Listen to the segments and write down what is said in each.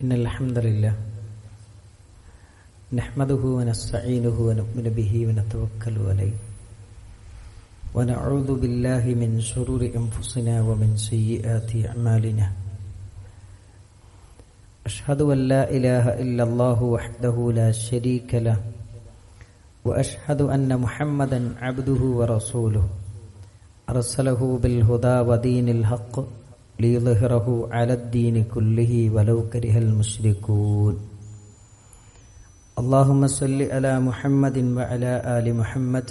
إن الحمد لله نحمده ونستعينه ونؤمن به ونتوكل عليه ونعوذ بالله من شرور أنفسنا ومن سيئات أعمالنا أشهد أن لا إله إلا الله وحده لا شريك له وأشهد أن محمدا عبده ورسوله أرسله بالهدى ودين الحق ليظهره على الدين كله ولو كره المشركون اللهم صل على محمد وعلى آل محمد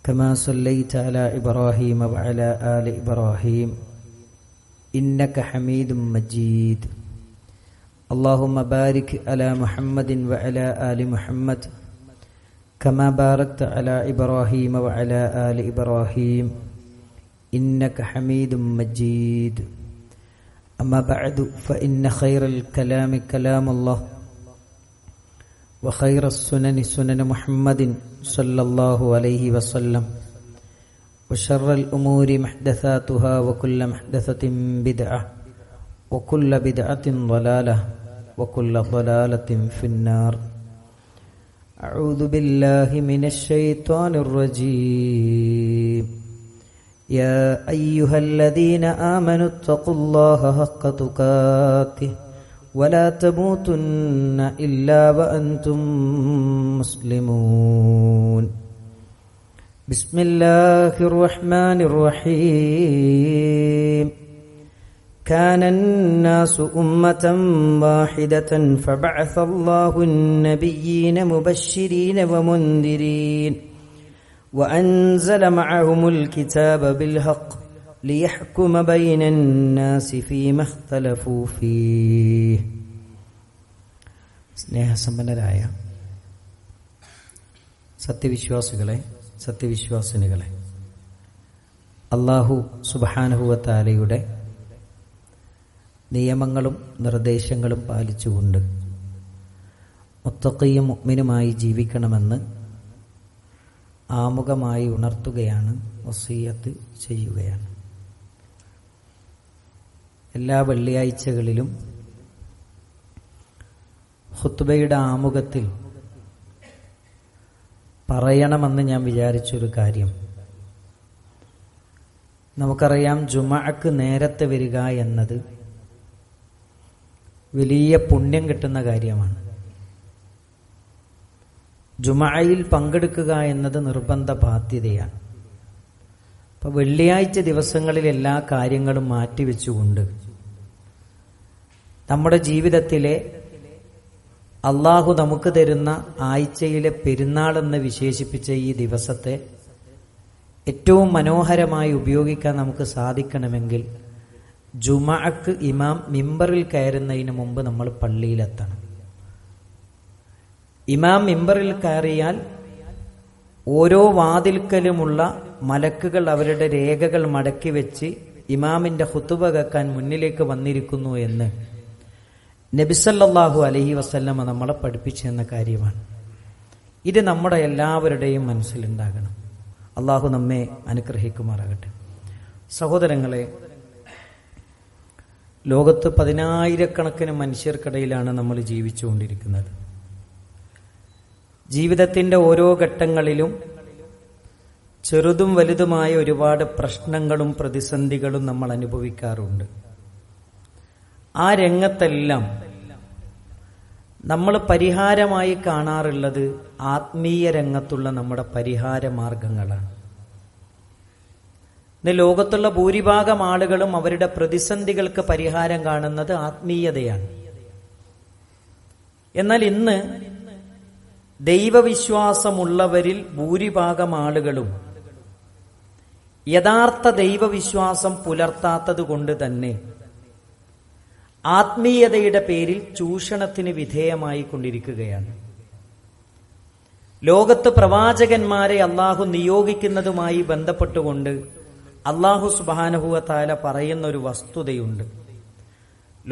كما صليت على إبراهيم وعلى آل إبراهيم إنك حميد مجيد اللهم بارك على محمد وعلى آل محمد كما باركت على إبراهيم وعلى آل إبراهيم إنك حميد مجيد أما بعد فإن خير الكلام كلام الله وخير السنن سنن محمد صلى الله عليه وسلم وشر الأمور محدثاتها وكل محدثة بدعة وكل بدعة ضلالة وكل ضلالة في النار أعوذ بالله من الشيطان الرجيم يا أيها الذين آمنوا اتقوا الله حق تقاته ولا تموتن إلا وأنتم مسلمون بسم الله الرحمن الرحيم كان الناس أمة واحدة فبعث الله النبيين مبشرين ومنذرين وأنزل معهم الكتاب بالحق ليحكم بين الناس فيما اختلفوا فيه. സ്നേഹസമ്പന്നരായ സത്യവിശ്വാസികളെ, സത്യവിശ്വാസിനികളെ, അല്ലാഹു സുബ്ഹാനഹു വ തആലയുടെ നിയമങ്ങളും നിർദ്ദേശങ്ങളും പാലിച്ചുകൊണ്ട് മുത്തഖിയും മുഅ്മിനുമായി ജീവിക്കണമെന്ന് ആമുഖമായി ഉണർത്തുകയാണ്, വസിയ്യത്ത് ചെയ്യുകയാണ്. എല്ലാ വെള്ളിയാഴ്ചകളിലും ഖുത്ബയുടെ ആമുഖത്തിൽ പറയണമെന്ന് ഞാൻ വിചാരിച്ചൊരു കാര്യം, നമുക്കറിയാം ജുമഅക്ക് നേരത്തെ വരിക എന്നത് വലിയ പുണ്യം കിട്ടുന്ന കാര്യമാണ്. ജുമഅയിൽ പങ്കെടുക്കുക എന്നത് നിർബന്ധ ബാധ്യതയാണ്. അപ്പോൾ വെള്ളിയാഴ്ച ദിവസങ്ങളിൽ എല്ലാ കാര്യങ്ങളും മാറ്റിവെച്ചുകൊണ്ട് നമ്മുടെ ജീവിതത്തിലെ അള്ളാഹു നമുക്ക് തരുന്ന ആഴ്ചയിലെ പെരുന്നാളെന്ന് വിശേഷിപ്പിച്ച ഈ ദിവസത്തെ ഏറ്റവും മനോഹരമായി ഉപയോഗിക്കാൻ നമുക്ക് സാധിക്കണമെങ്കിൽ ജുമഅക്ക് ഇമാം മിമ്പറിൽ കയറുന്നതിന് മുമ്പ് നമ്മൾ പള്ളിയിലെത്തണം. ഇമാം മിമ്പറിൽ കയറിയാൽ ഓരോ വാതിൽക്കലുമുള്ള മലക്കുകൾ അവരുടെ രേഖകൾ മടക്കി വെച്ച് ഇമാമിന്റെ ഖുതുബ കേൾക്കാൻ മുന്നിലേക്ക് വന്നിരിക്കുന്നു എന്ന് നബി സല്ലല്ലാഹു അലൈഹി വസല്ലമ നമ്മളെ പഠിപ്പിച്ചെന്ന കാര്യമാണ്. ഇത് നമ്മുടെ എല്ലാവരുടെയും മനസ്സിലുണ്ടാകണം. അള്ളാഹു നമ്മെ അനുഗ്രഹിക്കുമാറാകട്ടെ. സഹോദരങ്ങളെ, ലോകത്ത് 10,000-കണക്കിന് മനുഷ്യർക്കിടയിലാണ് നമ്മൾ ജീവിച്ചുകൊണ്ടിരിക്കുന്നത്. ജീവിതത്തിന്റെ ഓരോ ഘട്ടങ്ങളിലും ചെറുതും വലുതുമായ ഒരുപാട് പ്രശ്നങ്ങളും പ്രതിസന്ധികളും നമ്മൾ അനുഭവിക്കാറുണ്ട്. ആ രംഗത്തെല്ലാം നമ്മൾ പരിഹാരമായി കാണാറുള്ളത് ആത്മീയ രംഗത്തുള്ള നമ്മുടെ പരിഹാര മാർഗങ്ങളാണ്. ഇന്ന് ലോകത്തുള്ള ഭൂരിഭാഗം ആളുകളും അവരുടെ പ്രതിസന്ധികൾക്ക് പരിഹാരം കാണുന്നത് ആത്മീയതയാണ്. എന്നാൽ ഇന്ന് ദൈവവിശ്വാസമുള്ളവരിൽ ഭൂരിഭാഗം ആളുകളും യഥാർത്ഥ ദൈവവിശ്വാസം പുലർത്താത്തത് കൊണ്ട് തന്നെ ആത്മീയതയുടെ പേരിൽ ചൂഷണത്തിന് വിധേയമായി കൊണ്ടിരിക്കുകയാണ്. ലോകത്ത് പ്രവാചകന്മാരെ അള്ളാഹു നിയോഗിക്കുന്നതുമായി ബന്ധപ്പെട്ടുകൊണ്ട് അള്ളാഹു സുബ്ഹാനഹു വ തആല പറയുന്ന ഒരു വസ്തുതയുണ്ട്.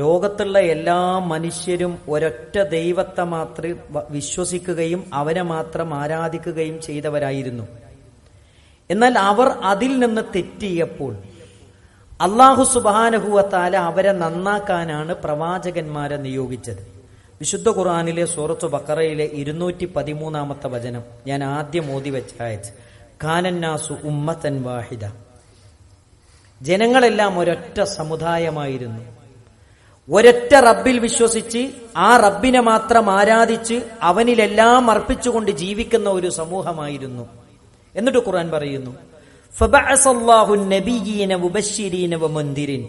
ലോകത്തുള്ള എല്ലാ മനുഷ്യരും ഒരൊറ്റ ദൈവത്തെ മാത്രം വിശ്വസിക്കുകയും അവനെ മാത്രം ആരാധിക്കുകയും ചെയ്തവരായിരുന്നു. എന്നാൽ അവർ അതിൽ നിന്ന് തെറ്റിയപ്പോൾ അല്ലാഹു സുബ്ഹാനഹു വ തആല അവരെ നന്നാക്കാനാണ് പ്രവാചകന്മാരെ നിയോഗിച്ചത്. വിശുദ്ധ ഖുർആനിലെ സൂറത്ത് ബഖറയിലെ 213 വചനം ഞാൻ ആദ്യം ഓതി വെച്ച ആയത്ത്, കാനന്നാസു ഉമ്മത്തൻ വാഹിദ, ജനങ്ങളെല്ലാം ഒരൊറ്റ സമുദായമായിരുന്നു. ഒരൊറ്റ റബ്ബിൽ വിശ്വസിച്ച് ആ റബ്ബിനെ മാത്രം ആരാധിച്ച് അവനിലെല്ലാം അർപ്പിച്ചുകൊണ്ട് ജീവിക്കുന്ന ഒരു സമൂഹമായിരുന്നു. എന്നിട്ട് ഖുർആൻ പറയുന്നു, ഫബഅസല്ലാഹു നബിയ്യീന മുബശ്ശിരീന വമുൻദിരീൻ,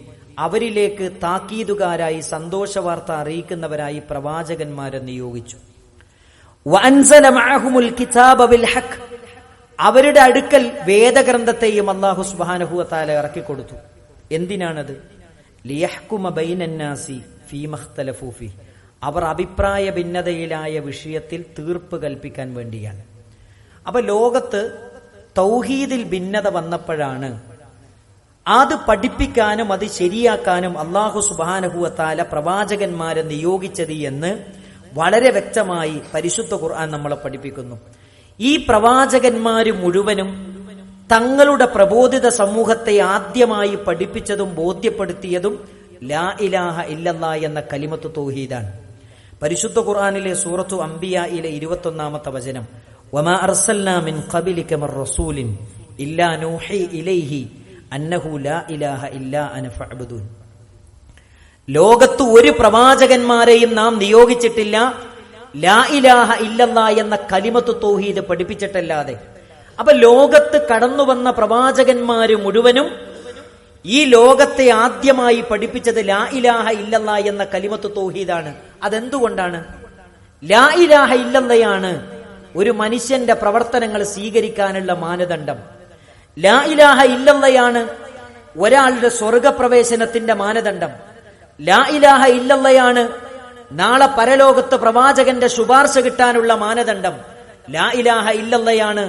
അവരിലേക്ക് താക്കീതുകാരായി സന്തോഷവാർത്ത അറിയിക്കുന്നവരായി പ്രവാചകന്മാരെ നിയോഗിച്ചു. വഅൻസല മഅഹുൽ കിതാബ ബിൽ ഹഖ്, അവരുടെ അടുക്കൽ വേദഗ്രന്ഥത്തെയും അല്ലാഹു സുബ്ഹാനഹു വ തആല ഇറക്കിക്കൊടുത്തു. എന്തിനാണത്? ലിയഹ്കുമ ബൈനന്നാസി ഫീമാ ഇഖ്തലഫൂ ഫീഹി, അവർ അഭിപ്രായ ഭിന്നതയിലായ വിഷയത്തിൽ തീർപ്പ് കൽപ്പിക്കാൻ വേണ്ടിയാണ്. അപ്പൊ ലോകത്ത് തൗഹീദിൽ ഭിന്നത വന്നപ്പോഴാണ് അത് പഠിപ്പിക്കാനും അത് ശരിയാക്കാനും അല്ലാഹു സുബ്ഹാനഹു വ തആല പ്രവാചകന്മാരെ നിയോഗിച്ചത് എന്ന് വളരെ വ്യക്തമായി പരിശുദ്ധ ഖുർആൻ നമ്മളെ പഠിപ്പിക്കുന്നു. ഈ പ്രവാചകന്മാര് മുഴുവനും തങ്ങളുടെ പ്രബോധിത സമൂഹത്തെ ആദ്യമായി പഠിപ്പിച്ചതും ബോധ്യപ്പെടുത്തിയതും ലാ ഇലാഹ ഇല്ലല്ലാ എന്ന കലിമത്ത് തൗഹീദാണ്. പരിശുദ്ധ ഖുർആനിലെ സൂറത്തു അംബിയായിലെ 21 വചനം, വമാ അർസൽനാ മിൻ ഖബലിക മിർ റസൂലിൻ ഇല്ലാ നൂഹി ഇലൈഹി അന്നഹു ലാ ഇലാഹ ഇല്ലാ അന ഫഅബ്ദൂൻ. ലോകത്ത് ഒരു പ്രവാചകന്മാരെയും നാം നിയോഗിച്ചിട്ടില്ല ലാ ഇലാഹ ഇല്ലല്ലാ എന്ന കലിമത്ത് തൗഹീദ് പഠിപ്പിച്ചിട്ടല്ലാതെ. അപ്പൊ ലോകത്ത് കടന്നു വന്ന പ്രവാചകന്മാര് മുഴുവനും ഈ ലോകത്തെ ആദ്യമായി പഠിപ്പിച്ചത് ലാ ഇലാഹ ഇല്ലല്ലാ എന്ന കലിമത്ത് തൗഹീദാണ്. അതെന്തുകൊണ്ടാണ്? ലാ ഇലാഹ ഇല്ലല്ലയാണ് ഒരു മനുഷ്യന്റെ പ്രവർത്തനങ്ങൾ സ്വീകരിക്കാനുള്ള മാനദണ്ഡം. ലാ ഇലാഹ ഇല്ലല്ലയാണ് ഒരാളുടെ സ്വർഗപ്രവേശനത്തിന്റെ മാനദണ്ഡം. ലാ ഇലാഹ ഇല്ലല്ലയാണ് നാളെ പരലോകത്ത് പ്രവാചകന്റെ ശുപാർശ കിട്ടാനുള്ള മാനദണ്ഡം. ലാ ഇലാഹ ഇല്ലല്ലയാണ്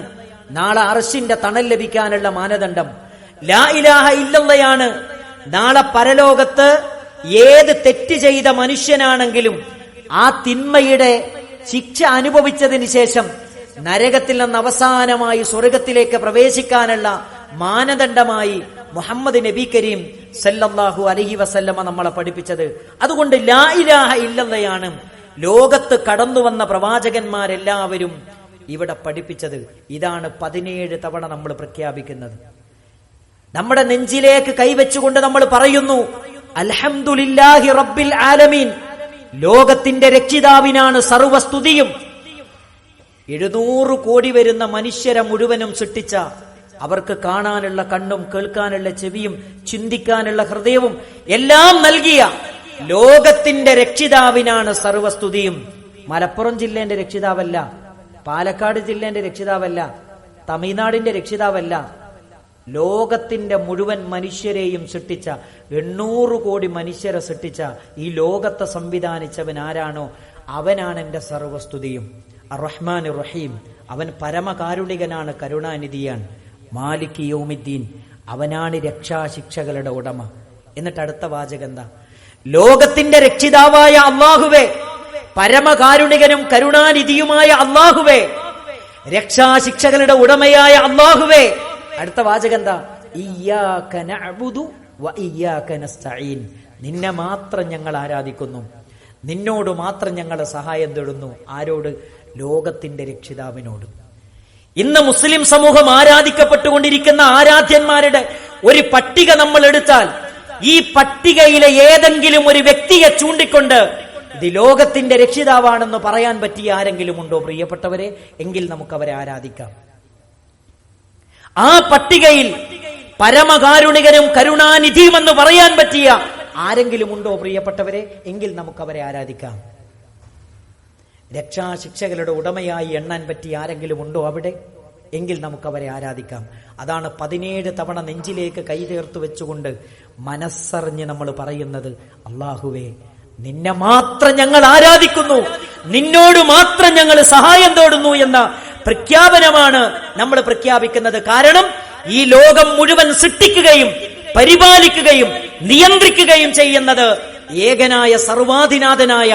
നാളെ അർശിന്റെ തണൽ ലഭിക്കാനുള്ള മാനദണ്ഡം. ലാ ഇലാഹ ഇല്ലല്ലയാണ് നാളെ പരലോകത്ത് ഏത് തെറ്റ് ചെയ്ത മനുഷ്യനാണെങ്കിലും ആ തിന്മയുടെ ശിക്ഷ അനുഭവിച്ചതിന് ശേഷം നരകത്തിൽ നിന്ന് അവസാനമായി സ്വർഗത്തിലേക്ക് പ്രവേശിക്കാനുള്ള മാനദണ്ഡമായി മുഹമ്മദ് നബി കരീം സല്ലല്ലാഹു അലൈഹി വസല്ലമ നമ്മളെ പഠിപ്പിച്ചത്. അതുകൊണ്ട് ലാ ഇലാഹ ഇല്ലല്ലയാണ് ലോകത്ത് കടന്നു വന്ന പ്രവാചകന്മാരെല്ലാവരും ഇവിടെ പഠിപ്പിച്ചത്. ഇതാണ് 17 തവണ നമ്മൾ പ്രഖ്യാപിക്കുന്നത്. നമ്മുടെ നെഞ്ചിലേക്ക് കൈവച്ചുകൊണ്ട് നമ്മൾ പറയുന്നു, അൽഹംദുലില്ലാഹി റബ്ബിൽ ആലമീൻ, ലോകത്തിന്റെ രക്ഷിതാവിനാണ് സർവസ്തുതിയും. 700 കോടി വരുന്ന മനുഷ്യരെ മുഴുവനും സൃഷ്ടിച്ച, അവർക്ക് കാണാനുള്ള കണ്ണും കേൾക്കാനുള്ള ചെവിയും ചിന്തിക്കാനുള്ള ഹൃദയവും എല്ലാം നൽകിയ ലോകത്തിന്റെ രക്ഷിതാവിനാണ് സർവസ്തുതിയും. മലപ്പുറം ജില്ലേന്റെ രക്ഷിതാവല്ല, പാലക്കാട് ജില്ലേന്റെ രക്ഷിതാവല്ല, തമിഴ്നാടിന്റെ രക്ഷിതാവല്ല, ലോകത്തിന്റെ മുഴുവൻ മനുഷ്യരെയും സൃഷ്ടിച്ച 800 കോടി മനുഷ്യരെ സൃഷ്ടിച്ച ഈ ലോകത്തെ സംവിധാനിച്ചവൻ ആരാണോ അവനാണ് എന്റെ സർവസ്തുതിയും. അർ-റഹ്മാൻ റഹീം, അവൻ പരമകാരുണികനാണ്, കരുണാനിധിയാണ്. മാലിക് യൗമിദ്ദീൻ, അവനാണ് രക്ഷാശിക്ഷകളുടെ ഉടമ. എന്നിട്ട് അടുത്ത വാചകം എന്താ? ലോകത്തിന്റെ രക്ഷിതാവായ അല്ലാഹുവേ, പരമകാരുണികനും കരുണാനിധിയുമായ അല്ലാഹുവേ, രക്ഷാശിക്ഷകളുടെ ഉടമയായ അല്ലാഹുവേ. അടുത്ത വാചകം എന്താ? ഇയ്യാക നഅ്ബുദു വ ഇയ്യാക നസ്തഈൻ, നിന്നെ മാത്രം ഞങ്ങൾ ആരാധിക്കുന്നു, നിന്നോട് മാത്രം ഞങ്ങൾ സഹായം തേടുന്നു. ആരോട്? ലോകത്തിന്റെ രക്ഷിതാവിനോട്. ഇന്ന് മുസ്ലിം സമൂഹം ആരാധിക്കപ്പെട്ടുകൊണ്ടിരിക്കുന്ന ആരാധ്യന്മാരുടെ ഒരു പട്ടിക നമ്മൾ എടുത്താൽ ഈ പട്ടികയിലെ ഏതെങ്കിലും ഒരു വ്യക്തിയെ ചൂണ്ടിക്കൊണ്ട് ഇത് ലോകത്തിന്റെ രക്ഷിതാവാണെന്ന് പറയാൻ പറ്റിയ ആരെങ്കിലും ഉണ്ടോ പ്രിയപ്പെട്ടവരെ? എങ്കിൽ നമുക്ക് അവരെ ആരാധിക്കാം. ആ പട്ടികയിൽ പരമകാരുണികനും കരുണാനിധിയുമെന്ന് പറയാൻ പറ്റിയ ആരെങ്കിലും ഉണ്ടോ പ്രിയപ്പെട്ടവരെ? എങ്കിൽ നമുക്ക് അവരെ ആരാധിക്കാം. രക്ഷാശിക്ഷകളുടെ ഉടമയായി എണ്ണാൻ പറ്റിയ ആരെങ്കിലും ഉണ്ടോ അവിടെ? എങ്കിൽ നമുക്ക് അവരെ ആരാധിക്കാം. അതാണ് 17 തവണ നെഞ്ചിലേക്ക് കൈതേർത്ത് വെച്ചുകൊണ്ട് മനസ്സറിഞ്ഞ് നമ്മൾ പറയുന്നത്, അല്ലാഹുവേ, നിന്നെ മാത്രം ഞങ്ങൾ ആരാധിക്കുന്നു, നിന്നോട് മാത്രം ഞങ്ങൾ സഹായം തേടുന്നു എന്ന പ്രഖ്യാപനമാണ് നമ്മൾ പ്രഖ്യാപിക്കുന്നത്. കാരണം ഈ ലോകം മുഴുവൻ സൃഷ്ടിക്കുകയും പരിപാലിക്കുകയും നിയന്ത്രിക്കുകയും ചെയ്യുന്നത് ഏകനായ സർവാധിനാഥനായ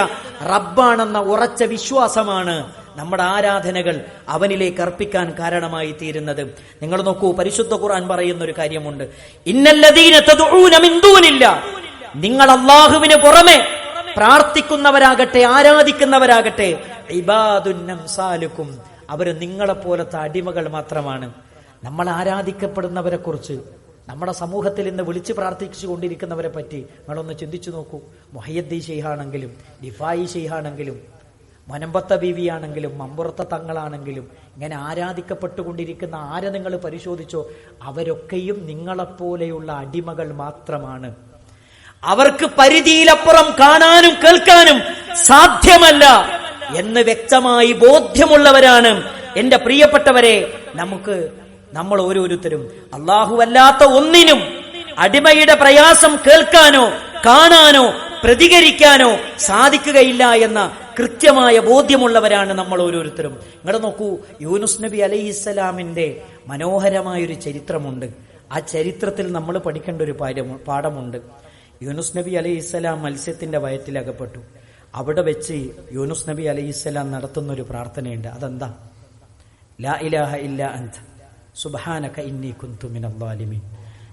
റബ്ബാണെന്ന ഉറച്ച വിശ്വാസമാണ് നമ്മുടെ ആരാധനകൾ അവനിലേക്ക് അർപ്പിക്കാൻ കാരണമായി തീരുന്നത്. നിങ്ങൾ നോക്കൂ, പരിശുദ്ധ ഖുർആൻ പറയുന്ന ഒരു കാര്യമുണ്ട്. ഇന്നല്ലദീന തദ്ഊന മിൻ ദൂനില്ലാഹ്, നിങ്ങൾ അല്ലാഹുവിന് പുറമെ പ്രാർത്ഥിക്കുന്നവരാകട്ടെ ആരാധിക്കുന്നവരാകട്ടെ ഇബാദുൻ അംസാലുക്കും, അവർ നിങ്ങളെപ്പോലത്തെ അടിമകൾ മാത്രമാണ്. നമ്മൾ ആരാധിക്കപ്പെടുന്നവരെ കുറിച്ച്, നമ്മുടെ സമൂഹത്തിൽ ഇന്ന് വിളിച്ച് പ്രാർത്ഥിച്ചു കൊണ്ടിരിക്കുന്നവരെ പറ്റി നിങ്ങളൊന്ന് ചിന്തിച്ചു നോക്കൂ. മുഹയ്യദ്ദീൻ ശൈഖാണെങ്കിലും ദിഫായി ശൈഖാണെങ്കിലും മനമ്പത്ത ബീവിയാണെങ്കിലും മമ്പുറത്ത തങ്ങളാണെങ്കിലും ഇങ്ങനെ ആരാധിക്കപ്പെട്ടുകൊണ്ടിരിക്കുന്ന ആരെ നിങ്ങൾ പരിശോധിച്ചോ, അവരൊക്കെയും നിങ്ങളെപ്പോലെയുള്ള അടിമകൾ മാത്രമാണ്. അവർക്ക് പരിധിയിലപ്പുറം കാണാനും കേൾക്കാനും സാധ്യമല്ല എന്ന് വ്യക്തമായി ബോധ്യമുള്ളവരാണ് എന്റെ പ്രിയപ്പെട്ടവരെ. നമ്മൾ ഓരോരുത്തരും അല്ലാഹുവല്ലാത്ത ഒന്നിനും അടിമയുടെ പ്രയാസം കേൾക്കാനോ കാണാനോ പ്രതികരിക്കാനോ സാധിക്കുകയില്ല എന്ന കൃത്യമായ ബോധ്യമുള്ളവരാണ് നമ്മൾ ഓരോരുത്തരും. നിങ്ങൾ നോക്കൂ, യൂനുസ് നബി അലൈഹിസ്സലാമിന്റെ മനോഹരമായൊരു ചരിത്രമുണ്ട്. ആ ചരിത്രത്തിൽ നമ്മൾ പഠിക്കേണ്ട ഒരു പാഠമുണ്ട്. യൂനുസ് നബി അലൈഹിസ്സലാം മത്സ്യത്തിന്റെ വയറ്റിലകപ്പെട്ടു. അവിടെ വെച്ച് യൂനുസ് നബി അലൈഹിസ്സലാം നടത്തുന്ന ഒരു പ്രാർത്ഥനയുണ്ട്. അതെന്താ? ലാ ഇലാഹ ഇല്ലാ അൻത സുബ്ഹാനക ഇന്നി കുന്തു മിനൽ ളാലിമീൻ.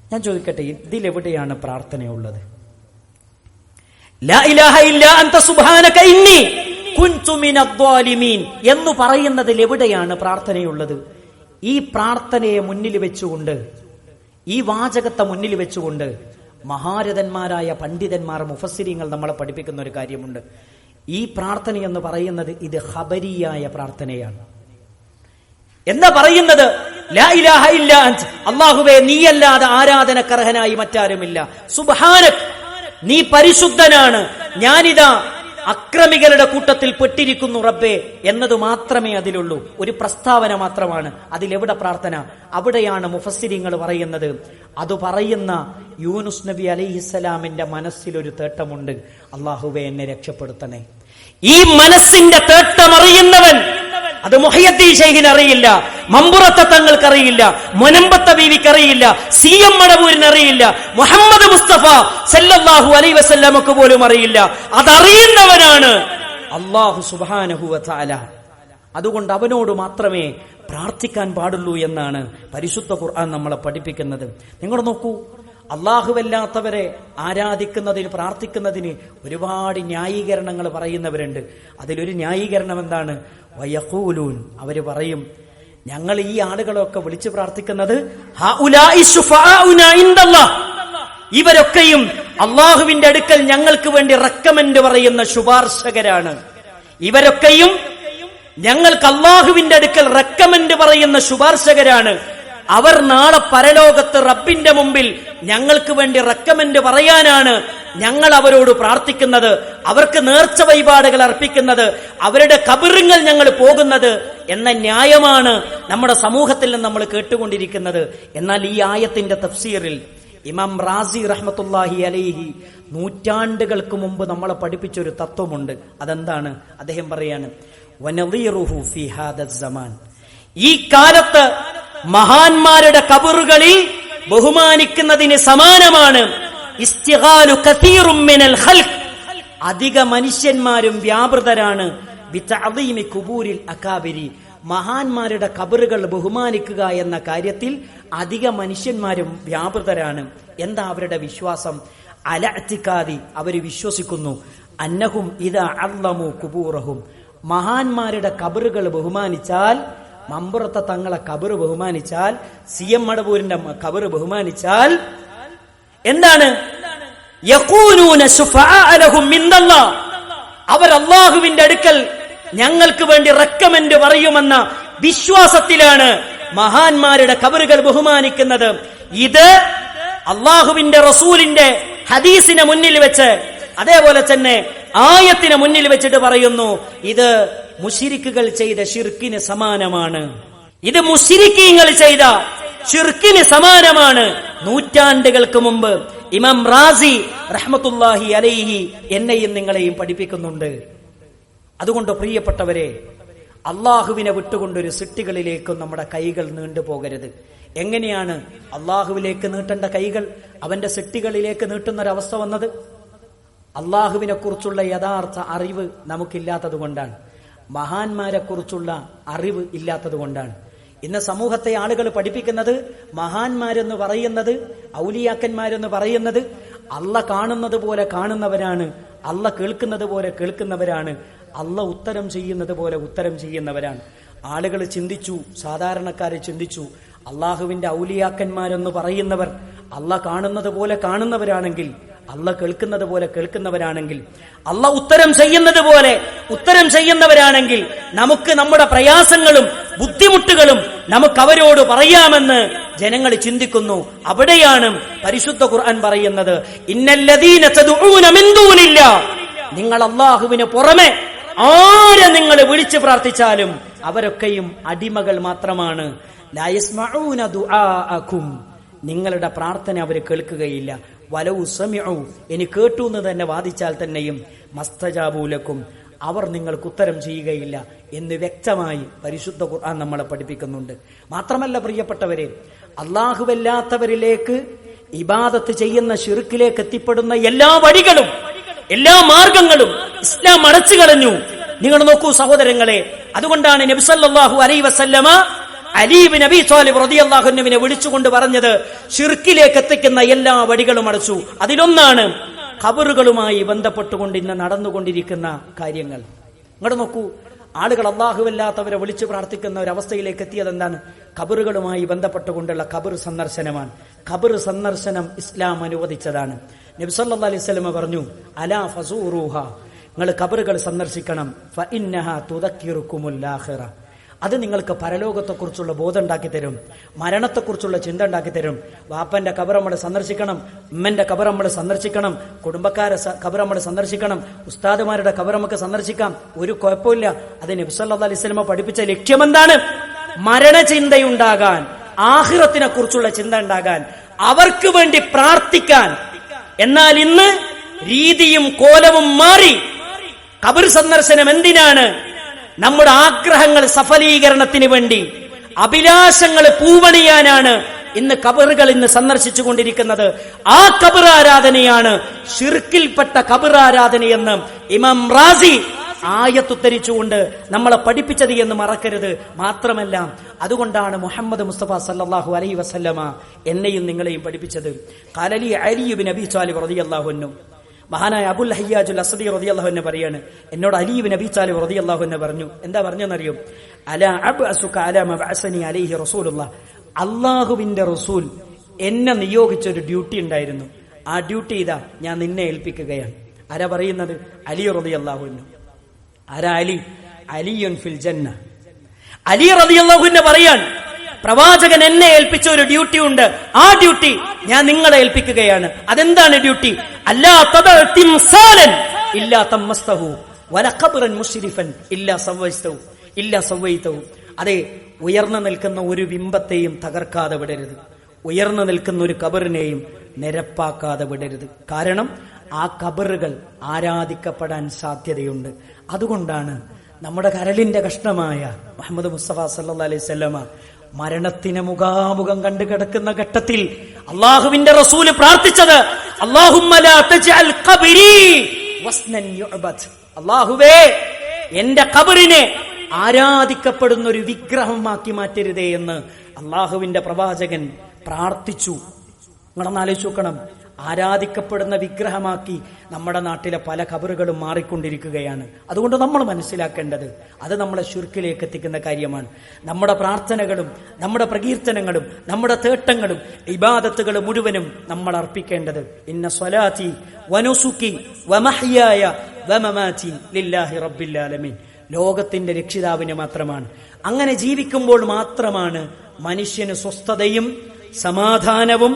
ഞാൻ ചോദിക്കട്ടെ, ഇതിലെവിടെയാണ് പ്രാർത്ഥനയുള്ളത്? ലാ ഇലാഹ ഇല്ലാ അൻത സുബ്ഹാനക ഇന്നി കുന്തു മിനൽ ളാലിമീൻ എന്ന് പറയുന്നതിൽ എവിടെയാണ് പ്രാർത്ഥനയുള്ളത്? ഈ പ്രാർത്ഥനയെ മുന്നിൽ വെച്ചുകൊണ്ട്, ഈ വാചകത്തെ മുന്നിൽ വെച്ചുകൊണ്ട് മഹാരഥന്മാരായ പണ്ഡിതന്മാർ മുഫസ്സിരീങ്ങൾ നമ്മളെ പഠിപ്പിക്കുന്ന ഒരു കാര്യമുണ്ട്. ഈ പ്രാർത്ഥന എന്ന് പറയുന്നത് ഇത് ഖബരിയായ പ്രാർത്ഥനയാണ്. എന്താ പറയുന്നത്? ലാ ഇലാഹ ഇല്ലാ അൻത, അല്ലാഹുവേ നീയല്ലാതെ ആരാധനക്കർഹനായി മറ്റാരുമില്ല. സുബ്ഹാനക്, നീ പരിശുദ്ധനാണ്. ഞാനിതാ അക്രമികളുടെ കൂട്ടത്തിൽ പെട്ടിരിക്കുന്നു റബ്ബേ എന്നത് മാത്രമേ അതിലുള്ളൂ. ഒരു പ്രസ്താവന മാത്രമാണ്. അതിലെവിടെ പ്രാർത്ഥന? അവിടെയാണ് മുഫസ്സിരീങ്ങൾ പറയുന്നത്. അത് പറയുന്ന യൂനുസ് നബി അലൈഹിസ്സലാമിന്റെ മനസ്സിലൊരു തേട്ടമുണ്ട്. അല്ലാഹുവേ എന്നെ രക്ഷപ്പെടുത്തണേ. ഈ മനസ്സിന്റെ തേട്ടമറിയുന്നവൻ അത് മുഹയ്യദ്ദീൻ ശൈഖിന് അറിയില്ല, മമ്പുറത്തെ തങ്ങൾക്ക് അറിയില്ല, മുനമ്പത്ത ബീവിക്ക് അറിയില്ല, CM മടവൂരിന് അറിയില്ല, മുഹമ്മദ് മുസ്തഫ സല്ലല്ലാഹു അലൈഹി വസല്ലമക്ക് പോലും അറിയില്ല. അതറിയുന്നവനാണ് അല്ലാഹു സുബ്ഹാനഹു വ തആല. അതുകൊണ്ട് അവനോട് മാത്രമേ പ്രാർത്ഥിക്കാൻ പാടുള്ളൂ എന്നാണ് പരിശുദ്ധ ഖുർആൻ നമ്മളെ പഠിപ്പിക്കുന്നത്. നിങ്ങൾ നോക്കൂ, അല്ലാഹുവല്ലാത്തവരെ ആരാധിക്കുന്നതിന് പ്രാർത്ഥിക്കുന്നതിന് ഒരുപാട് ന്യായീകരണങ്ങൾ പറയുന്നവരുണ്ട്. അതിലൊരു ന്യായീകരണം എന്താണ്? വയഖൂലൂൻ, അവര് പറയും, ഞങ്ങൾ ഈ ആളുകളൊക്കെ വിളിച്ചു പ്രാർത്ഥിക്കുന്നത് ഹഉലാഇ ശുഫാഉനാ ഇൻദല്ലാഹ്, ഇവരൊക്കെയും അള്ളാഹുവിന്റെ അടുക്കൽ ഞങ്ങൾക്ക് വേണ്ടി റെക്കമെൻഡ് പറയുന്ന ശുപാർശകരാണ്. ഇവരൊക്കെയും ഞങ്ങൾക്ക് അള്ളാഹുവിന്റെ അടുക്കൽ റെക്കമെൻഡ് പറയുന്ന ശുപാർശകരാണ്. അവർ നാളെ പരലോകത്ത് റബ്ബിന്റെ മുമ്പിൽ ഞങ്ങൾക്ക് വേണ്ടി റെക്കമെൻഡ് പറയാനാണ് ഞങ്ങൾ അവരോട് പ്രാർത്ഥിക്കുന്നത്, അവർക്ക് നേർച്ച വഴിപാടുകൾ അർപ്പിക്കുന്നത്, അവരുടെ ഖബറുകൾ ഞങ്ങൾ പോകുന്നത് എന്ന ന്യായമാണ് നമ്മുടെ സമൂഹത്തിൽ നിന്ന് നമ്മൾ കേട്ടുകൊണ്ടിരിക്കുന്നത്. എന്നാൽ ഈ ആയത്തിന്റെ തഫ്സീറിൽ ഇമാം റാസി റഹ്മത്തുള്ളാഹി അലൈഹി നൂറ്റാണ്ടുകൾക്ക് മുമ്പ് നമ്മളെ പഠിപ്പിച്ചൊരു തത്വമുണ്ട്. അതെന്താണ്? അദ്ദേഹം പറയാണ്, വനദീറുഹു ഫീ ഹാദൽ സമാൻ, ഈ കാലത്ത് മഹാന്മാരുടെ ഖബറുകളിൽ ബഹുമാനിക്കുന്നതിന് സമാനമാണ് ഇസ്തിഗാലു കസീറും മിനൽ ഖൽഖ്, അധിക മനുഷ്യന്മാരും വ്യാപൃതരാണ് ബിതഅദീമി ഖുബൂരിൽ അകാബിരി, മഹാന്മാരുടെ ഖബറുകൾ ബഹുമാനിക്കുക എന്ന കാര്യത്തിൽ അധിക മനുഷ്യന്മാരും വ്യാപൃതരാണ്. എന്താ അവരുടെ വിശ്വാസം? അലഅ്തിഖാദി, അവർ വിശ്വസിക്കുന്നു അന്നഹും ഇദാ അള്ളമു ഖുബൂറഹും, മഹാന്മാരുടെ ഖബറുകൾ ബഹുമാനിച്ചാൽ, മമ്പുറത്തെ തങ്ങളെ ഖബറ് ബഹുമാനിച്ചാൽ, CM മടവൂരിന്റെ ഖബറ് ബഹുമാനിച്ചാൽ എന്താണ്? യഖൂനൂന ശുഫആഅ ലഹും മിനല്ലാഹ്, അവർ അല്ലാഹുവിന്റെ അടുക്കൽ ഞങ്ങൾക്ക് വേണ്ടി റെക്കമെൻഡ് പറയുമെന്ന വിശ്വാസത്തിലാണ് മഹാന്മാരുടെ ഖബറുകൾ ബഹുമാനിക്കുന്നത്. ഇത് അല്ലാഹുവിന്റെ റസൂലിന്റെ ഹദീസിനെ മുന്നിൽ വെച്ച്, അതേപോലെ തന്നെ ആയത്തിനെ മുന്നിൽ വെച്ചിട്ട് പറയുന്നു, ഇത് മുശ്രിക്കുകൾ ചെയ്ത ശിർക്കിന് സമാനമാണ്, ഇത് മുശ്രിക്കീങ്ങൾ ചെയ്ത ശിർക്കിന് സമാനമാണ്. നൂറ്റാണ്ടുകൾക്ക് മുമ്പ് ഇമാം റാസി റഹ്മത്തുള്ളാഹി അലൈഹി എന്നെയും നിങ്ങളെയും പഠിപ്പിക്കുന്നുണ്ട്. അതുകൊണ്ട് പ്രിയപ്പെട്ടവരെ, അള്ളാഹുവിനെ വിട്ടുകൊണ്ടൊരു സൃഷ്ടികളിലേക്കും നമ്മുടെ കൈകൾ നീണ്ടുപോകരുത്. എങ്ങനെയാണ് അള്ളാഹുവിലേക്ക് നീട്ടേണ്ട കൈകൾ അവന്റെ സൃഷ്ടികളിലേക്ക് നീട്ടുന്നൊരവസ്ഥ വന്നത്? അള്ളാഹുവിനെ കുറിച്ചുള്ള യഥാർത്ഥ അറിവ് നമുക്കില്ലാത്തത് കൊണ്ടാണ്. മഹാന്മാരെക്കുറിച്ചുള്ള അറിവ് ഇല്ലാത്തത് കൊണ്ടാണ്. ഇന്ന് സമൂഹത്തെ ആളുകൾ പഠിപ്പിക്കുന്നത് മഹാന്മാരെന്ന് പറയുന്നത്, ഔലിയാക്കന്മാരെന്ന് പറയുന്നത് അള്ള കാണുന്നത് പോലെ കാണുന്നവരാണ്, അള്ള കേൾക്കുന്നത് പോലെ കേൾക്കുന്നവരാണ്, അള്ള ഉത്തരം ചെയ്യുന്നത് പോലെ ഉത്തരം ചെയ്യുന്നവരാണ്. ആളുകൾ ചിന്തിച്ചു, സാധാരണക്കാരെ ചിന്തിച്ചു, അള്ളാഹുവിന്റെ ഔലിയാക്കന്മാരെന്ന് പറയുന്നവർ അള്ള കാണുന്നത് പോലെ കാണുന്നവരാണെങ്കിൽ, അള്ള കേൾക്കുന്നത് പോലെ കേൾക്കുന്നവരാണെങ്കിൽ, അള്ള ഉത്തരം ചെയ്യുന്നത് പോലെ ഉത്തരം ചെയ്യുന്നവരാണെങ്കിൽ നമുക്ക് നമ്മുടെ പ്രയാസങ്ങളും ബുദ്ധിമുട്ടുകളും നമുക്ക് അവരോട് പറയാമെന്ന് ജനങ്ങൾ ചിന്തിക്കുന്നു. അവിടെയാണ് പരിശുദ്ധ ഖുർആൻ പറയുന്നത്, ഇന്നല്ലദീന തദ്ഊന മിൻ ദൂനില്ലാ, നിങ്ങൾ അള്ളാഹുവിന് പുറമെ ആരെ നിങ്ങൾ വിളിച്ചു പ്രാർത്ഥിച്ചാലും അവരൊക്കെയും അടിമകൾ മാത്രമാണ്. ലാ യസ്മഊന ദുആഅകും, നിങ്ങളുടെ പ്രാർത്ഥന അവർ കേൾക്കുകയില്ല. വലൗ സമിഉ, ഇനി കേട്ടു എന്ന് തന്നെ വാദിച്ചാൽ തന്നെയും മസ്തജാബൂലക്കും, അവർ നിങ്ങൾക്ക് ഉത്തരം ചെയ്യുകയില്ല എന്ന് വ്യക്തമായി പരിശുദ്ധ ഖുർആൻ നമ്മളെ പഠിപ്പിക്കുന്നുണ്ട്. മാത്രമല്ല പ്രിയപ്പെട്ടവരെ, അല്ലാഹുവല്ലാത്തവരിലേക്ക് ഇബാദത്ത് ചെയ്യുന്ന ശിർക്കിലേക്ക് എത്തിപ്പെടുന്ന എല്ലാ വഴികളും എല്ലാ മാർഗങ്ങളും ഇസ്ലാം അടച്ചു കളഞ്ഞു. നിങ്ങൾ നോക്കൂ സഹോദരങ്ങളെ, അതുകൊണ്ടാണ് നബി സല്ലല്ലാഹു അലൈഹി വസല്ലമ അലി ഇബ്നു അബീ ത്വാലിബ് റളിയല്ലാഹു അൻഹുവിനെ വിളിച്ചുകൊണ്ട് പറഞ്ഞത് ശിർക്കിലേക്ക് എത്തിക്കുന്ന എല്ലാ വഴികളും അടച്ചു. അതിലൊന്നാണ് ഖബറുകളുമായി ബന്ധപ്പെട്ടുകൊണ്ട് ഇന്ന് നടന്നുകൊണ്ടിരിക്കുന്ന കാര്യങ്ങൾ. ഇങ്ങോട്ട് നോക്കൂ, ആളുകൾ അല്ലാഹുവല്ലാത്തവരെ വിളിച്ചു പ്രാർത്ഥിക്കുന്ന ഒരു അവസ്ഥയിലേക്ക് എത്തിയത് എന്താണ്? ഖബറുകളുമായി ബന്ധപ്പെട്ടുകൊണ്ടുള്ള ഖബർ സന്ദർശനമാണ്. ഖബർ സന്ദർശനം ഇസ്ലാം അനുവദിച്ചതാണ്. നബി സല്ലല്ലാഹു അലൈഹി വസല്ലം പറഞ്ഞു, അലാ ഫസൂറുഹ, നിങ്ങൾ ഖബറുകൾ സന്ദർശിക്കണം, ഫഇന്നഹാ തുദക്കിറുകുമുൽ ആഖിറ, അത് നിങ്ങൾക്ക് പരലോകത്തെക്കുറിച്ചുള്ള ബോധം ഉണ്ടാക്കി തരും, മരണത്തെക്കുറിച്ചുള്ള ചിന്ത ഉണ്ടാക്കി തരും. വാപ്പന്റെ ഖബർ നമ്മൾ സന്ദർശിക്കണം, ഉമ്മന്റെ ഖബർ നമ്മൾ സന്ദർശിക്കണം, കുടുംബക്കാരെ ഖബർ നമ്മൾ സന്ദർശിക്കണം, ഉസ്താദുമാരുടെ ഖബർ നമുക്ക് സന്ദർശിക്കാം, ഒരു കുഴപ്പമില്ല. അത് നബി സല്ലല്ലാഹു അലൈഹി വസല്ലം പഠിപ്പിച്ച ലക്ഷ്യം എന്താണ്? മരണചിന്തയുണ്ടാകാൻ, ആഖിറത്തിനെ കുറിച്ചുള്ള ചിന്ത ഉണ്ടാകാൻ, അവർക്ക് വേണ്ടി പ്രാർത്ഥിക്കാൻ. എന്നാൽ ഇന്ന് രീതിയും കോലവും മാറി. ഖബർ സന്ദർശനം എന്തിനാണ്? നമ്മുടെ ആഗ്രഹങ്ങൾ സഫലീകരണത്തിന് വേണ്ടി, അഭിലാഷങ്ങൾ പൂവണിയാനാണ് ഇന്ന് ഖബറുകൾ ഇന്ന് സന്ദർശിച്ചു കൊണ്ടിരിക്കുന്നത്. ആ ഖബർ ആരാധനയാണ് ശിർക്കിൽപ്പെട്ട ഖബർ ആരാധനയെന്ന് ഇമാം റാസി ആയത്തുദ്ധരിച്ചുകൊണ്ട് നമ്മളെ പഠിപ്പിച്ചത് എന്ന് മറക്കരുത്. മാത്രമല്ല, അതുകൊണ്ടാണ് മുഹമ്മദ് മുസ്തഫ സല്ലല്ലാഹു അലൈഹി വസല്ലമ എന്നെയും നിങ്ങളെയും പഠിപ്പിച്ചത്. ഖാലലി അലി ഇബ്നു അബീ ത്വാലിബ് റളിയല്ലാഹു അൻഹു, മഹാനായ അബുൽ ഹയ്യാജുൽ അസ്ദി റളിയല്ലാഹു അൻഹു പറയാണ്, എന്നോട് അലി ഇബ്നു അബീ ത്വാലിബ് റളിയല്ലാഹു അൻഹു പറഞ്ഞു. എന്താ പറഞ്ഞെന്നറിയോ? അലാ അബ്അസുക അലാ മാ ബഅസനി അലൈഹി റസൂലുള്ളാഹ്, അല്ലാഹുവിന്റെ റസൂൽ എന്നെ നിയോഗിച്ച ഒരു ഡ്യൂട്ടി ഉണ്ടായിരുന്നു. ആ ഡ്യൂട്ടി ഇതാ ഞാൻ നിന്നെ ഏൽപ്പിക്കുകയാണ്. ആരാ പറയുന്നത്? അലി റളിയല്ലാഹു അൻഹു. ആരാ അലി? അലിയുൻ ഫിൽ ജന്ന. അലി റളിയല്ലാഹു അൻഹു പറയാൻ, പ്രവാചകൻ എന്നെ ഏൽപ്പിച്ച ഒരു ഡ്യൂട്ടി ഉണ്ട്, ആ ഡ്യൂട്ടി ഞാൻ നിങ്ങളെ ഏൽപ്പിക്കുകയാണ്. അതെന്താണ് ഡ്യൂട്ടി? അല്ലാ തദഅ തിംസാലൻ ഇല്ലാ തമസ്തഹു വല ഖബ്റൻ മുശ്രിഫൻ ഇല്ലാ സവൈതഹു. അതെ, ഉയർന്നു നിൽക്കുന്ന ഒരു ബിംബത്തെയും തകർക്കാതെ വിടരുത്, ഉയർന്നു നിൽക്കുന്ന ഒരു ഖബറിനെയും നിരപ്പാക്കാതെ വിടരുത്. കാരണം ആ ഖബറുകൾ ആരാധിക്കപ്പെടാൻ സാധ്യതയുണ്ട്. അതുകൊണ്ടാണ് നമ്മുടെ കരളിന്റെ കഷ്ണമായ മുഹമ്മദ് മുസ്തഫ സല്ലല്ലാഹു അലൈഹി വസല്ലമ മരണത്തിന് മുഖാമുഖം കണ്ടു കിടക്കുന്ന ഘട്ടത്തിൽ അള്ളാഹുവിന്റെ റസൂല് പ്രാർത്ഥിച്ചത്, അല്ലാഹുമ്മ ലാ തജ്അൽ ഖബ്രി വസ്നൻ യുഅബദ്, അല്ലാഹുവേ എന്റെ ഖബറിനെ ആരാധിക്കപ്പെടുന്ന ഒരു വിഗ്രഹമാക്കി മാറ്റരുതേ എന്ന് അള്ളാഹുവിന്റെ പ്രവാചകൻ പ്രാർത്ഥിച്ചു. നിങ്ങളൊന്ന് ആലോചിച്ച് നോക്കണം, ആരാധിക്കപ്പെടുന്ന വിഗ്രഹമാക്കി നമ്മുടെ നാട്ടിലെ പല ഖബറുകളും മാറിക്കൊണ്ടിരിക്കുകയാണ്. അതുകൊണ്ട് നമ്മൾ മനസ്സിലാക്കേണ്ടത് അത് നമ്മളെ ശിർക്കിലേക്ക് എത്തിക്കുന്ന കാര്യമാണ്. നമ്മുടെ പ്രാർത്ഥനകളും നമ്മുടെ പ്രകീർത്തനങ്ങളും നമ്മുടെ തേട്ടങ്ങളും ഇബാദത്തുകൾ മുഴുവനും നമ്മൾ അർപ്പിക്കേണ്ടത് ഇന്ന സ്വലാത്തി വനുസുക്കി വമഹ്യായ വമമാതി ലില്ലാഹി റബ്ബിൽ ആലമീൻ, ലോകത്തിന്റെ രക്ഷിതാവിന് മാത്രമാണ്. അങ്ങനെ ജീവിക്കുമ്പോൾ മാത്രമാണ് മനുഷ്യന് സ്വസ്ഥതയും സമാധാനവും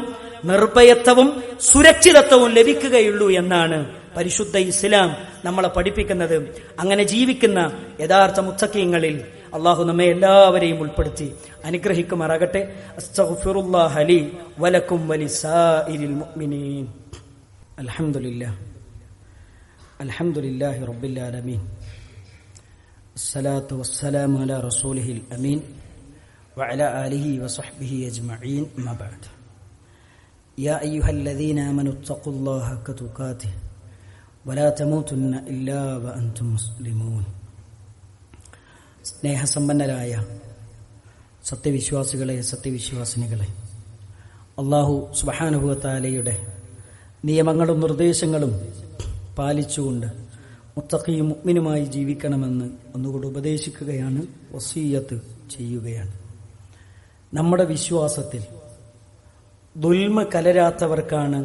നിർഭയത്വവും സുരക്ഷിതത്വവും ലഭിക്കുകയുള്ളൂ എന്നാണ് പരിശുദ്ധ ഇസ്ലാം നമ്മളെ പഠിപ്പിക്കുന്നത്. അങ്ങനെ ജീവിക്കുന്ന യഥാർത്ഥ മുത്തഖീങ്ങളിൽ അള്ളാഹു നമ്മെ എല്ലാവരെയും ഉൾപ്പെടുത്തി അനുഗ്രഹിക്കുമാറാകട്ടെ. അസ്തഗ്ഫിറുല്ലാഹ ലി വലക്കും വലിസാഇരിൽ മുഅ്മിനീൻ. അൽഹംദുലില്ലാഹി റബ്ബിൽ ആലമീൻ. الصلاة والسلام على رسوله الأمين وعلى آله وصحبه أجمعين. ما بعد. يا أيها الذين آمنوا اتقوا الله حق تقاته ولا تموتن إلا وأنتم مسلمون. സ്നേഹസമ്പന്നരായ സത്യവിശ്വാസികളെ, സത്യവിശ്വാസിനികളെ, അല്ലാഹു സുബ്ഹാനഹു വ തആലയുടെ നിയമങ്ങളും നിർദ്ദേശങ്ങളും പാലിച്ചുകൊണ്ട് മുത്തഖിയും മുഅ്മിനുമായി ജീവിക്കണമെന്ന് ഒന്നുകൂടി ഉപദേശിക്കുകയാണ്, വസിയ്യത്ത് ചെയ്യുകയാണ്. നമ്മുടെ വിശ്വാസത്തിൽ ദുൽമ കലരാത്തവർക്കാണ്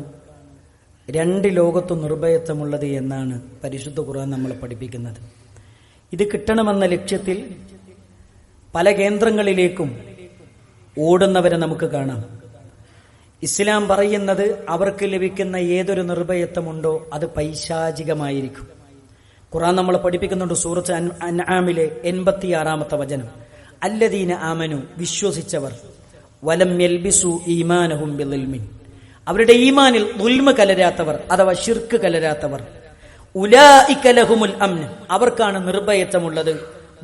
രണ്ട് ലോകത്തും നിർഭയത്വമുള്ളത് എന്നാണ് പരിശുദ്ധ ഖുർആൻ നമ്മളെ പഠിപ്പിക്കുന്നത്. ഇത് കിട്ടണമെന്ന ലക്ഷ്യത്തിൽ പല കേന്ദ്രങ്ങളിലേക്കും ഓടുന്നവരെ നമുക്ക് കാണാം. ഇസ്ലാം പറയുന്നത് അവർക്ക് ലഭിക്കുന്ന ഏതൊരു നിർഭയത്വമുണ്ടോ അത് പൈശാചികമായിരിക്കും. ഖുർആൻ നമ്മളെ പഠിപ്പിക്കുന്നുണ്ട്. സൂറത്ത് അൻആമിലെ 86-ാമത്തെ വചനം, അല്ലദീന ആമനു, വിശ്വസിച്ചവർ, വലം യൽബിസു ഈമാനഹും ബിളിൽമിൻ, അവരുടെ ഈമാനിൽ ദുൽമ കലരാത്തവർ അഥവാ ശിർക്ക് കലരാത്തവർ, ഉലൈക ലഹുമുൽ അംൻ, അവർക്കാണ് നിർഭയത്വമുള്ളത്,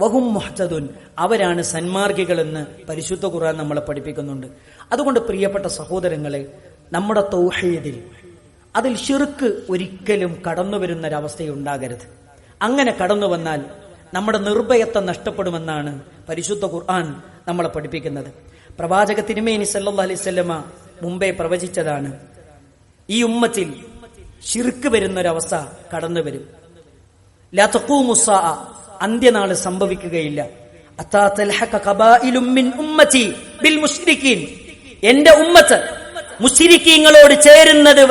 വഹും മുഹ്തദുൻ, അവരാണ് സന്മാർഗികളെന്ന് പരിശുദ്ധ ഖുർആൻ നമ്മളെ പഠിപ്പിക്കുന്നുണ്ട്. അതുകൊണ്ട് പ്രിയപ്പെട്ട സഹോദരങ്ങളെ, നമ്മുടെ തൗഹീദിൽ അതിൽ ശിർക്ക് ഒരിക്കലും കടന്നു വരുന്നൊരവസ്ഥയുണ്ടാകരുത്. അങ്ങനെ കടന്നു വന്നാൽ നമ്മുടെ നിർഭയത്വം നഷ്ടപ്പെടുമെന്നാണ് പരിശുദ്ധ ഖുർആൻ നമ്മളെ പഠിപ്പിക്കുന്നത്. പ്രവാചക തിരുമേനി സല്ലല്ലാഹു അലൈഹി വസല്ലമ മുമ്പേ പ്രവചിച്ചതാണ്, ഈ ഉമ്മത്തിൽ ശിർക്ക് വരുന്നൊരവസ്ഥ കടന്നു വരും. ലാ തഖൂമു സ്സാഅ, അന്ത്യനാൾ സംഭവിക്കുകയില്ല. അത്താ തൽഹഖ ഖബായിലും മിൻ ഉമ്മതി ബിൽ മുശ്രിക്കീൻ, എന്റെ ഉമ്മത്ത് മുശ്രിക്കീങ്ങളോട് ചേരുന്നത്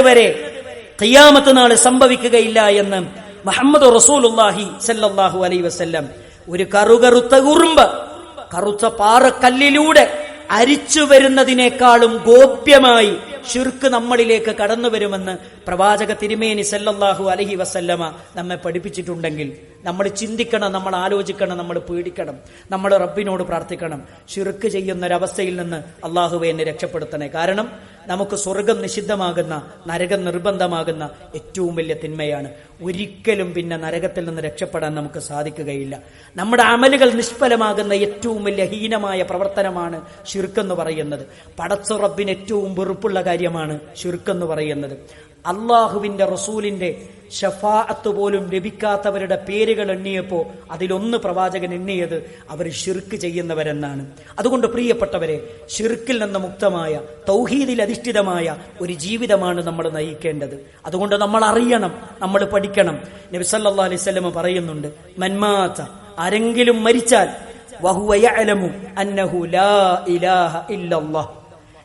വരെ ഖിയാമത്ത് നാൾ സംഭവിക്കുകയില്ല എന്ന് മുഹമ്മദ് റസൂലുള്ളാഹി സല്ലല്ലാഹു അലൈഹി വസല്ലം ഒരു കറുകറുത്ത ഉറുമ്പ് കറുത്ത പാറക്കല്ലിലൂടെ അരിച്ചു വരുന്നതിനേക്കാളും ഗോപ്യമായി ശിർക്ക് നമ്മളിലേക്ക് കടന്നു വരുമെന്ന് പ്രവാചക തിരുമേനി സല്ലല്ലാഹു അലൈഹി വസല്ലമ നമ്മെ പഠിപ്പിച്ചിട്ടുണ്ടെങ്കിൽ നമ്മൾ ചിന്തിക്കണം, നമ്മൾ ആലോചിക്കണം, നമ്മൾ പേടിക്കണം, നമ്മൾ റബ്ബിനോട് പ്രാർത്ഥിക്കണം. ശിർക്ക് ചെയ്യുന്നൊരവസ്ഥയിൽ നിന്ന് അള്ളാഹുവെ എന്നെ രക്ഷപ്പെടുത്തണേ. കാരണം നമുക്ക് സ്വർഗം നിഷിദ്ധമാകുന്ന, നരകം നിർബന്ധമാകുന്ന ഏറ്റവും വലിയ തിന്മയാണ്. ഒരിക്കലും പിന്നെ നരകത്തിൽ നിന്ന് രക്ഷപ്പെടാൻ നമുക്ക് സാധിക്കുകയില്ല. നമ്മുടെ അമലുകൾ നിഷ്ഫലമാകുന്ന ഏറ്റവും വലിയ ഹീനമായ പ്രവർത്തനമാണ് ശിർക്കെന്ന് പറയുന്നത്. പടച്ച റബ്ബിന് ഏറ്റവും വെറുപ്പുള്ള കാര്യമാണ് ശിർക്കെന്ന് പറയുന്നത്. അള്ളാഹുവിന്റെ റസൂലിന്റെ ഷഫാഅത്ത് പോലും ലഭിക്കാത്തവരുടെ പേരുകൾ എണ്ണിയപ്പോ അതിലൊന്ന് പ്രവാചകൻ എണ്ണിയത് അവർ ശിർക്ക് ചെയ്യുന്നവരെന്നാണ്. അതുകൊണ്ട് പ്രിയപ്പെട്ടവരെ, ശിർക്കിൽ നിന്ന് മുക്തമായ തൗഹീദിൽ അധിഷ്ഠിതമായ ഒരു ജീവിതമാണ് നമ്മൾ നയിക്കേണ്ടത്. അതുകൊണ്ട് നമ്മൾ അറിയണം, നമ്മൾ പഠിക്കണം. നബി സല്ലല്ലാഹു അലൈഹി വസല്ലം പറയുന്നുണ്ട്, മൻമാത, ആരെങ്കിലും മരിച്ചാൽ, വഹുവ യഅലമു അന്നഹു ലാ ഇലാഹ ഇല്ലല്ലാഹ്,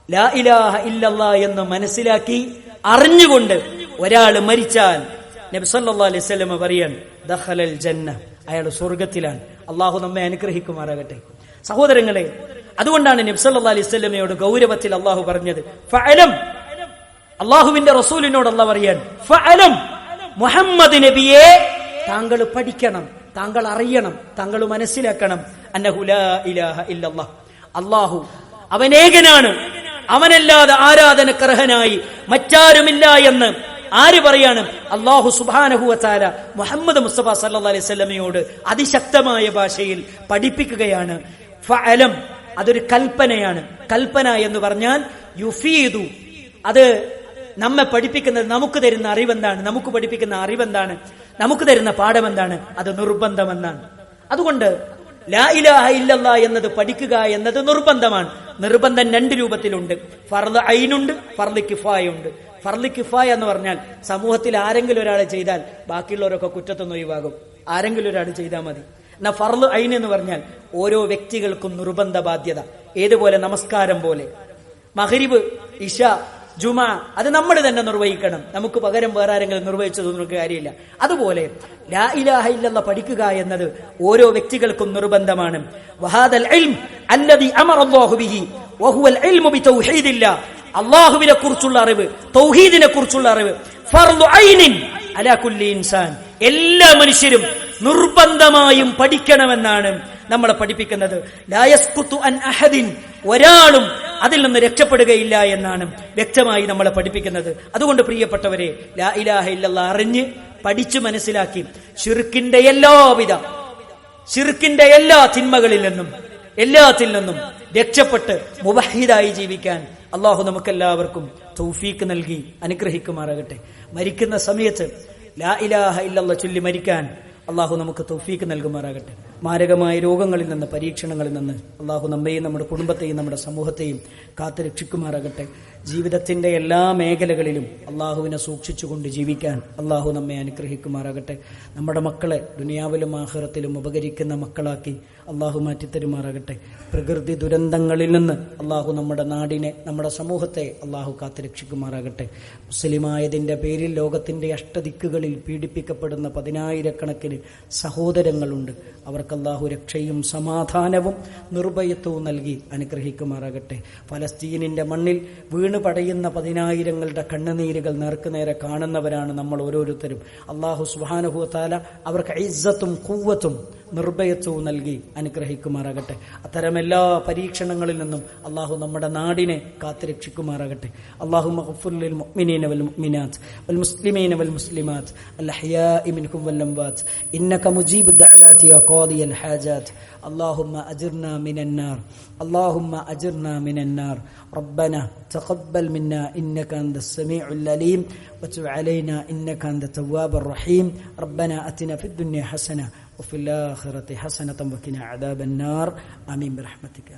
ലാ ഇലാഹ ഇല്ലല്ലാഹ് എന്ന് മനസ്സിലാക്കി അറിഞ്ഞുകൊണ്ട് ഒരാൾ മരിച്ചാൽ നബി സല്ലല്ലാഹു അലൈഹി വസല്ലം പറയാൻ, ദഖലൽ ജന്ന, അയാൾ സ്വർഗ്ഗത്തിലാണ്. അല്ലാഹു നമ്മെ അനുഗ്രഹിക്കുമാറാകട്ടെ. സഹോദരങ്ങളെ, അതുകൊണ്ടാണ് നബി സല്ലല്ലാഹു അലൈഹി വസല്ലമയോട് ഗൗരവത്തിൽ അല്ലാഹു പറഞ്ഞത്, ഫഅലം, അല്ലാഹുവിന്റെ റസൂലിനോട് അല്ലാഹു പറയാൻ, ഫഅലം, മുഹമ്മദ് നബിയെ താങ്കൾ പഠിക്കണം, താങ്കൾ അറിയണം, താങ്കൾ മനസ്സിലാക്കണം, അന്നഹു ലാ ഇലാഹ ഇല്ലല്ലാഹ്, അല്ലാഹു അവനേകനാണ്, അവനല്ലാതെ ആരാധനക്കർഹനായി മറ്റാരുമില്ല എന്ന് ആര് പറയാണ്? അല്ലാഹു സുബ്ഹാനഹു വ തആല മുഹമ്മദ് മുസ്തഫ സല്ലല്ലാഹു അലൈഹി വസല്ലമയോട് അതിശക്തമായ ഭാഷയിൽ പഠിപ്പിക്കുകയാണ്. ഫഅലം, അതൊരു കൽപ്പനയാണ്. കൽപ്പന എന്ന് പറഞ്ഞാൽ യുഫീദു, അത് നമ്മെ പഠിപ്പിക്കുന്നത്, നമുക്ക് തരുന്ന അറിവെന്താണ്? നമുക്ക് പഠിപ്പിക്കുന്ന അറിവെന്താണ്? നമുക്ക് തരുന്ന പാഠമെന്താണ്? അത് നിർബന്ധമെന്നാണ്. അതുകൊണ്ട് ലാ ഇലാഹ ഇല്ലല്ലാഹ് എന്നത് പഠിക്കുക എന്നത് നിർബന്ധമാണ്. നിർബന്ധം രണ്ട് രൂപത്തിലുണ്ട്, ഫർള് ഐനുണ്ട്, ഫർള് കിഫായുണ്ട്. ഫർള് കിഫായ എന്ന് പറഞ്ഞാൽ സമൂഹത്തിൽ ആരെങ്കിലും ഒരാളെ ചെയ്താൽ ബാക്കിയുള്ളവരൊക്കെ കുറ്റത്തൊന്നും ഒഴിവാകും, ആരെങ്കിലും ഒരാൾ ചെയ്താൽ മതി. എന്നാൽ ഫർള് ഐൻ എന്ന് പറഞ്ഞാൽ ഓരോ വ്യക്തികൾക്കും നിർബന്ധ ബാധ്യത. ഏതുപോലെ നമസ്കാരം പോലെ മഗ്രിബ്, ഇശ, ജുമാ അത് നമ്മൾ തന്നെ നിർവഹിക്കണം. നമുക്ക് പകരം വേറെ ആരെങ്കിലും നിർവഹിച്ചതൊന്നും കാര്യമില്ല. അതുപോലെ ലാ ഇലാഹ ഇല്ലല്ലാഹ് പഠിക്കുക എന്നത് ഓരോ വ്യക്തികൾക്കും നിർബന്ധമാണ്. വഹാദൽ ഇൽം അല്ലദി അമറല്ലാഹു ബിഹി വഹുവൽ ഇൽമു ബിതൗഹീദില്ലാഹ്, അല്ലാഹുവിനെ കുറിച്ചുള്ള അറിവ്, തൗഹീദിനെ കുറിച്ചുള്ള അറിവ് ഫർളു ഐനിൻ അലാ കുല്ലി ഇൻസാൻ, എല്ലാ മനുഷ്യരും നിർബന്ധമായും പഠിക്കണമെന്നാണ് നമ്മളെ പഠിപ്പിക്കുന്നത്. ലാ യസ്ഖുതു അൻ അഹദിൻ, ഒരാളും അതിൽ നിന്ന് രക്ഷപ്പെടുകയില്ല എന്നാണ് വ്യക്തമായി നമ്മളെ പഠിപ്പിക്കുന്നത്. അതുകൊണ്ട് പ്രിയപ്പെട്ടവരെ, ലാ ഇലാഹ ഇല്ലല്ലാഹ് അറിഞ്ഞ് പഠിച്ചു മനസ്സിലാക്കി ശിർക്കിന്റെ എല്ലാ തിന്മകളിൽ നിന്നും എല്ലാത്തിൽ നിന്നും രക്ഷപ്പെട്ട് മുവഹ്ഹിദായി ജീവിക്കാൻ അള്ളാഹു നമുക്കെല്ലാവർക്കും തൗഫീക്ക് നൽകി അനുഗ്രഹിക്കുമാറാകട്ടെ. മരിക്കുന്ന സമയത്ത് ലാ ഇലാഹ ഇല്ലല്ലാഹ് ചൊല്ലി മരിക്കാൻ അള്ളാഹു നമുക്ക് തൗഫീക്ക് നൽകുമാറാകട്ടെ. മാരകമായ രോഗങ്ങളിൽ നിന്ന്, പരീക്ഷണങ്ങളിൽ നിന്ന് അള്ളാഹു നമ്മെയും നമ്മുടെ കുടുംബത്തെയും നമ്മുടെ സമൂഹത്തെയും കാത്തു രക്ഷിക്കുമാറാകട്ടെ. ജീവിതത്തിന്റെ എല്ലാ മേഖലകളിലും അള്ളാഹുവിനെ സൂക്ഷിച്ചുകൊണ്ട് ജീവിക്കാൻ അള്ളാഹു നമ്മെ അനുഗ്രഹിക്കുമാറാകട്ടെ. നമ്മുടെ മക്കളെ ദുനിയാവിലും ആഖിറത്തിലും ഉപകരിക്കുന്ന മക്കളാക്കി അള്ളാഹു മാറ്റിത്തരുമാറാകട്ടെ. പ്രകൃതി ദുരന്തങ്ങളിൽ നിന്ന് അള്ളാഹു നമ്മുടെ നാടിനെ, നമ്മുടെ സമൂഹത്തെ അള്ളാഹു കാത്തു രക്ഷിക്കുമാറാകട്ടെ. മുസ്ലിമായതിന്റെ പേരിൽ ലോകത്തിന്റെ അഷ്ടദിക്കുകളിൽ പീഡിപ്പിക്കപ്പെടുന്ന 10,000-കണക്കിന് സഹോദരങ്ങളുണ്ട്. അവർക്ക് അള്ളാഹു രക്ഷയും സമാധാനവും നിർഭയത്വവും നൽകി അനുഗ്രഹിക്കുമാറാകട്ടെ. ഫലസ്തീനിന്റെ മണ്ണിൽ വീണ് പടയുന്ന 10,000-ങ്ങളുടെ കണ്ണുനീരുകൾ നേർക്കുനേരെ കാണുന്നവരാണ് നമ്മൾ ഓരോരുത്തരും. അള്ളാഹു സുബ്ഹാനഹു വ തആല അവർക്ക് ഇസ്സത്തും ഖുവ്വത്തും നിർഭയത്വവും നൽകി അനുഗ്രഹിക്കുമാറാകട്ടെ. അത്തരം എല്ലാ പരീക്ഷണങ്ങളിൽ നിന്നും അള്ളാഹു നമ്മുടെ നാടിനെ കാത്തുരക്ഷിക്കുമാറാകട്ടെ. അല്ലാഹുമ്മ ഗ്ഫിർ ലിൽ മുഅ്മിനീന വൽ മുഅ്മിനാത്ത് വൽ മുസ്ലിമീന വൽ മുസ്ലിമാത്ത് അൽ അഹ്യാഇ മിൻഹും വൽ അംവാത്ത് ഇന്നക മുജീബുദ് ദഅവാതി യാ ഖാദിയൽ ഹാജാത്ത്. اللهم أجرنا من النار، اللهم أجرنا من النار. ربنا تقبل منا إنك أنت السميع العليم وتب علينا إنك أنت التواب الرحيم. ربنا أتنا في الدنيا حسنة وفي الآخرة حسنة وقنا عذاب النار. آمين برحمتك.